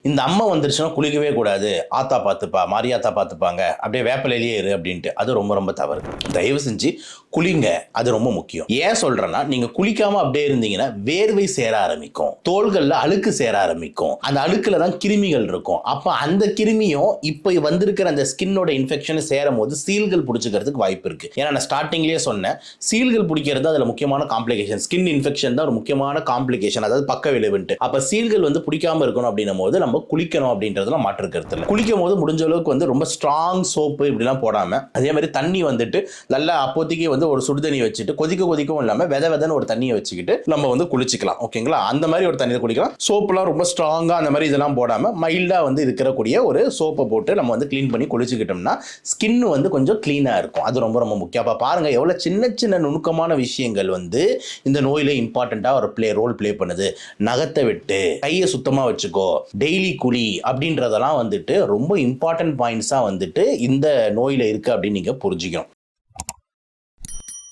இந்த அம்மா வந்துருச்சுன்னா குளிக்கவே கூடாது, ஆத்தா பார்த்துப்பா, மாரியாத்தா பார்த்துப்பாங்க, அப்படியே வேப்பலையிலேயே இரு அப்படின்ட்டு. அது ரொம்ப ரொம்ப தவறு. தயவு செஞ்சு குளிங்க, அது ரொம்ப முக்கியம். ஏன் சொல்றேன்னா, நீங்க குளிக்காம அப்படியே இருந்தீங்கன்னா வேர்வை சேர ஆரம்பிக்கும், தோள்கள்ல அழுக்கு சேர ஆரம்பிக்கும், அந்த அழுக்குல தான் கிருமிகள் இருக்கும். அப்ப அந்த கிருமியும் இப்ப வந்திருக்கிற அந்த ஸ்கின்னோட இன்ஃபெக்ஷன் சேரும் போது சீல்கள் பிடிச்சிக்கிறதுக்கு வாய்ப்பு இருக்கு. ஏன்னா நான் ஸ்டார்டிங்லேயே சொன்னேன், சீல்கள் பிடிக்கிறது அதுல முக்கியமான காம்ப்ளிகேஷன். ஸ்கின் இன்ஃபெக்ஷன் தான் ஒரு முக்கியமான காம்ப்ளிகேஷன், அதாவது பக்க விளைவுன்ட்டு. அப்ப சீல்கள் பிடிக்காம இருக்கணும் அப்படின்னும் போது நம்ம குளிக்கணும் அப்படின்றதுல மாற்று கருத்து இல்லை. குளிக்கும் போது முடிஞ்ச அளவுக்கு ரொம்ப ஸ்ட்ராங் சோப்பு இப்படிலாம் போடாம, அதே மாதிரி தண்ணி நல்லா அப்போதைக்கு ஒரு சுடுதண்ணி வச்சுட்டு கொதிக்கவும் இல்லாம வெதன்னு ஒரு தண்ணியை வச்சுக்கிட்டு நம்ம குளிச்சுக்கலாம். ஓகேங்களா? அந்த மாதிரி ஒரு தண்ணியை குளிக்கலாம். சோப்புலாம் ரொம்ப ஸ்ட்ராங்கா அந்த மாதிரி இதெல்லாம் போடாம மைல்டா இருக்கக்கூடிய ஒரு சோப்பை போட்டு நம்ம கிளீன் பண்ணி குளிச்சுக்கிட்டோம்னா ஸ்கின் கொஞ்சம் கிளீனா இருக்கும். அது ரொம்ப ரொம்ப முக்கியம். அப்ப பாருங்க எவ்வளவு சின்ன சின்ன நுணுக்கமான விஷயங்கள் இந்த நோயில இம்பார்ட்டண்டா ஒரு ரோல் பிளே பண்ணுது. நகத்தை விட்டு கையை சுத்தமா வச்சுக்கோ, டெய்லி குளி அப்படின்றதெல்லாம் ரொம்ப இம்பார்ட்டன்ட் பாயிண்ட்ஸா இந்த நோயில இருக்கு அப்படின்னு நீங்க புரிஞ்சுக்கணும்.